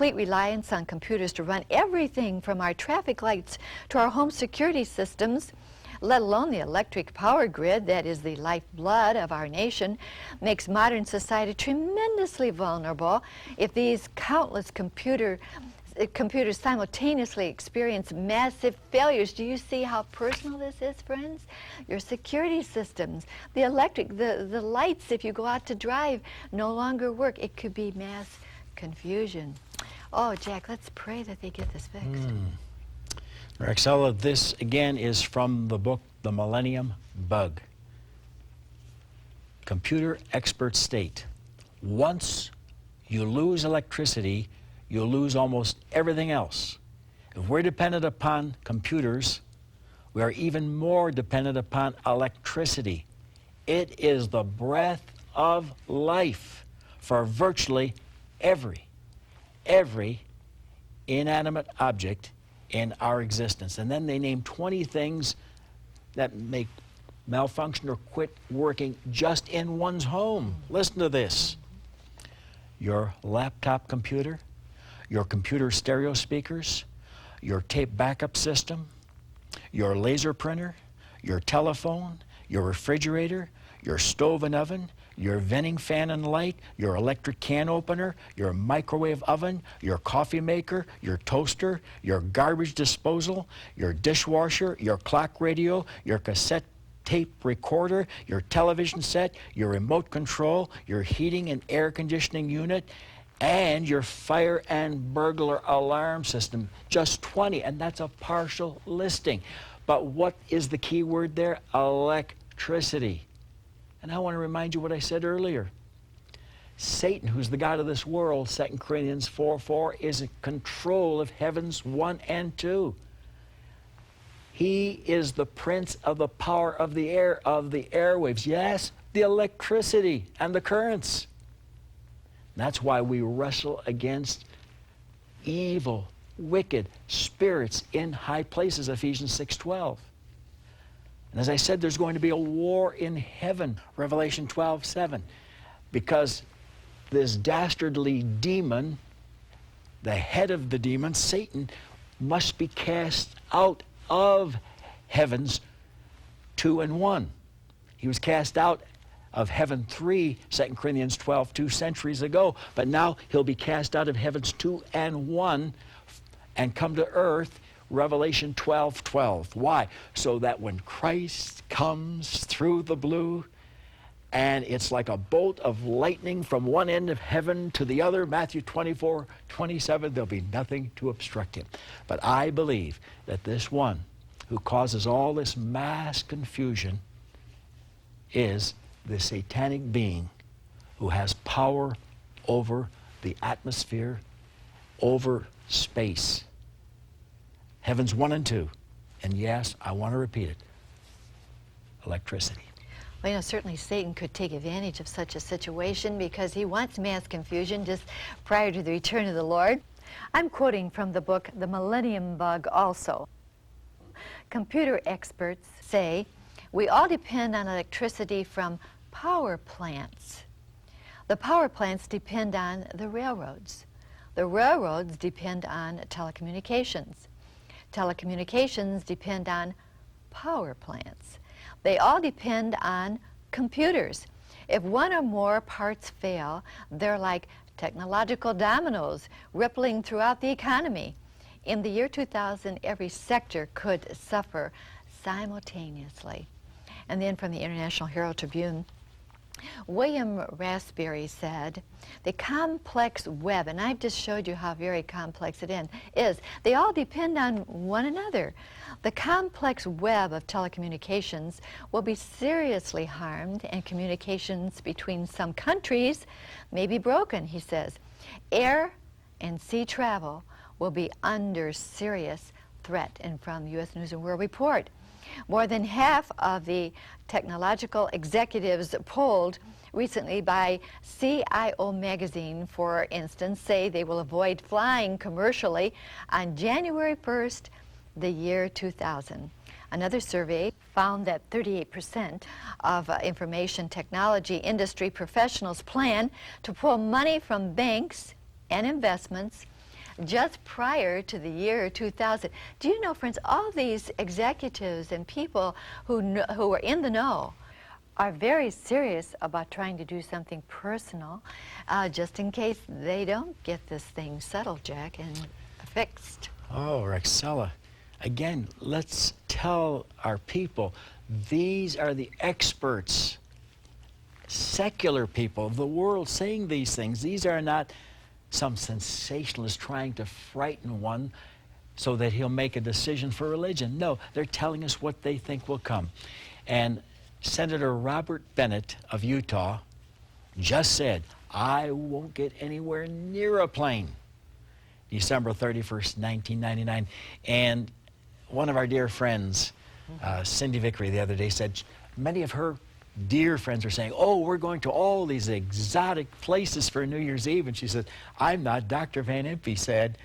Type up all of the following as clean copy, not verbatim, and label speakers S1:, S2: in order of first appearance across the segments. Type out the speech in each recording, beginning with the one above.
S1: complete reliance on computers to run everything from our traffic lights to our home security systems, let alone the electric power grid that is the lifeblood of our nation, makes modern society tremendously vulnerable if these countless computers simultaneously experience massive failures. Do you see how personal this is, friends? Your security systems, the lights, if you go out to drive, no longer work. It could be mass confusion. Oh, Jack, let's pray that they get this fixed.
S2: Rexella, this again is from the book, The Millennium Bug. Computer experts state, once you lose electricity, you'll lose almost everything else. If we're dependent upon computers, we are even more dependent upon electricity. It is the breath of life for virtually every inanimate object in our existence. And then they name 20 things that make malfunction or quit working just in one's home. Listen to this. Your laptop computer, your computer stereo speakers, your tape backup system, your laser printer, your telephone, your refrigerator, your stove and oven, your venting fan and light, your electric can opener, your microwave oven, your coffee maker, your toaster, your garbage disposal, your dishwasher, your clock radio, your cassette tape recorder, your television set, your remote control, your heating and air conditioning unit, and your fire and burglar alarm system. Just 20, and that's a partial listing. But what is the key word there? Electricity. And I want to remind you what I said earlier. Satan, who's the god of this world, 2 Corinthians 4:4, is in control of heavens 1 and 2. He is the prince of the power of the air, of the airwaves. Yes, the electricity and the currents. That's why we wrestle against evil, wicked spirits in high places, Ephesians 6:12. And as I said, there's going to be a war in heaven, Revelation 12:7, because this dastardly demon, the head of the demon, Satan, must be cast out of heavens 2 and 1. He was cast out of heaven 3, 2 Corinthians 12, 2 centuries ago, but now he'll be cast out of heavens 2 and 1 and come to earth, Revelation 12:12. Why? So that when Christ comes through the blue, and it's like a bolt of lightning from one end of heaven to the other, Matthew 24:27, there'll be nothing to obstruct him. But I believe that this one who causes all this mass confusion is the satanic being who has power over the atmosphere, over space. Heavens 1 and 2. And yes, I want to repeat it, electricity.
S1: Well, you know, certainly Satan could take advantage of such a situation because he wants mass confusion just prior to the return of the Lord. I'm quoting from the book, The Millennium Bug also. Computer experts say we all depend on electricity from power plants. The power plants depend on the railroads. The railroads depend on telecommunications. Telecommunications depend on power plants. They all depend on computers. If one or more parts fail, they're like technological dominoes rippling throughout the economy. In the year 2000, every sector could suffer simultaneously. And then from the International Herald Tribune, William Raspberry said, the complex web, and I've just showed you how very complex it is, they all depend on one another. The complex web of telecommunications will be seriously harmed and communications between some countries may be broken, he says. Air and sea travel will be under serious threat. And from U.S. News and World Report, more than half of the technological executives polled recently by CIO magazine, for instance, say they will avoid flying commercially on January 1st, the year 2000. Another survey found that 38% of information technology industry professionals plan to pull money from banks and investments just prior to the year 2000. Do you know, friends, all these executives and people who are in the know are very serious about trying to do something personal, just in case they don't get this thing settled, Jack, and fixed.
S2: Oh, Rexella. Again, let's tell our people, these are the experts, secular people of the world saying these things. These are not some sensationalist trying to frighten one so that he'll make a decision for religion. No, they're telling us what they think will come. And Senator Robert Bennett of Utah just said, I won't get anywhere near a plane. December 31st, 1999. And one of our dear friends, Cindy Vickery, the other day said many of her dear friends are saying, oh, we're going to all these exotic places for New Year's Eve. And she said, I'm not. Dr. Van Impe said,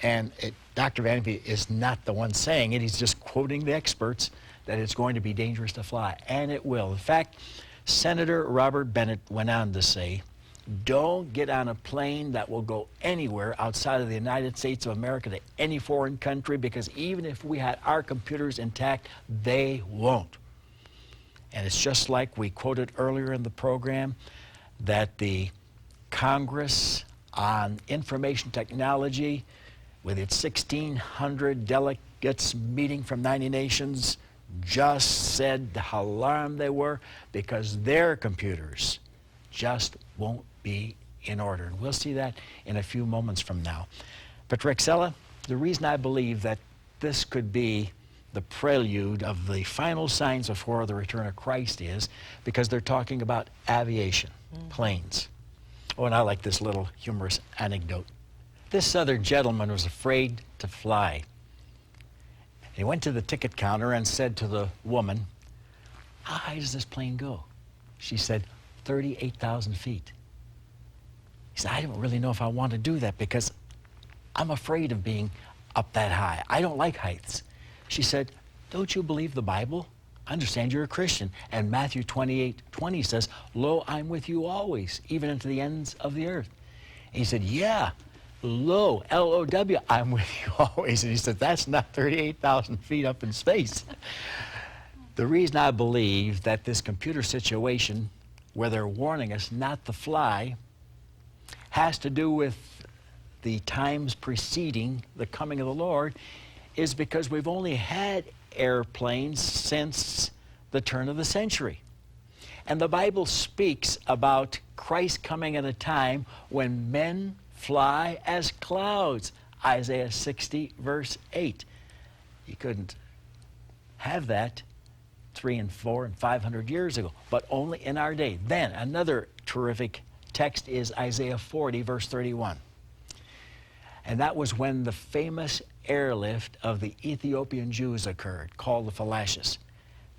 S2: and Dr. Van Impe is not the one saying it. He's just quoting the experts that it's going to be dangerous to fly. And it will. In fact, Senator Robert Bennett went on to say, don't get on a plane that will go anywhere outside of the United States of America to any foreign country, because even if we had our computers intact, they won't. And it's just like we quoted earlier in the program, that the Congress on Information Technology, with its 1,600 delegates meeting from 90 nations, just said how alarmed they were because their computers just won't be in order. And we'll see that in a few moments from now. But Rexella, the reason I believe that this could be the prelude of the final signs before the return of Christ is because they're talking about aviation, planes. Oh, and I like this little humorous anecdote. This Southern gentleman was afraid to fly. He went to the ticket counter and said to the woman, how high does this plane go? She said, 38,000 feet. He said, I don't really know if I want to do that because I'm afraid of being up that high. I don't like heights. She said, don't you believe the Bible? I understand you're a Christian. And Matthew 28:20 says, lo, I'm with you always, even unto the ends of the earth. And he said, yeah, lo, L-O-W, I'm with you always. And he said, that's not 38,000 feet up in space. The reason I believe that this computer situation where they're warning us not to fly has to do with the times preceding the coming of the Lord is because we've only had airplanes since the turn of the century. And the Bible speaks about Christ coming at a time when men fly as clouds. Isaiah 60, verse 8. You couldn't have that 300 and 400 and 500 years ago, but only in our day. Then another terrific text is Isaiah 40, verse 31. And that was when the famous airlift of the Ethiopian Jews occurred, called the Phalashes.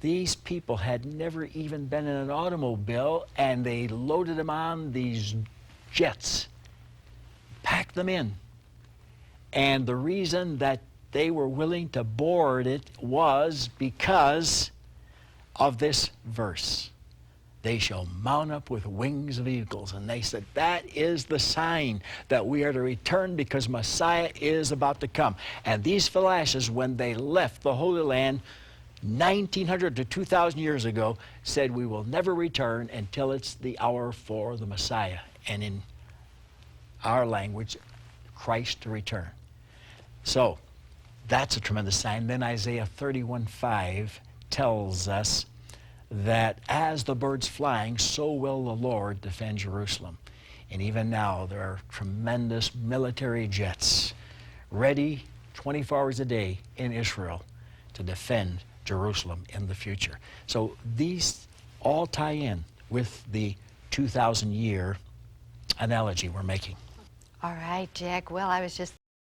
S2: These people had never even been in an automobile, and they loaded them on these jets, packed them in. And the reason that they were willing to board it was because of this verse. They shall mount up with wings of eagles. And they said, that is the sign that we are to return because Messiah is about to come. And these Phalashes, when they left the Holy Land 1,900 to 2,000 years ago, said, we will never return until it's the hour for the Messiah. And in our language, Christ to return. So that's a tremendous sign. Then Isaiah 31:5 tells us that as the bird's flying, so will the Lord defend Jerusalem. And even now, there are tremendous military jets ready 24 hours a day in Israel to defend Jerusalem in the future. So these all tie in with the 2,000-year analogy we're making.
S1: All right, Jack. Well, I was just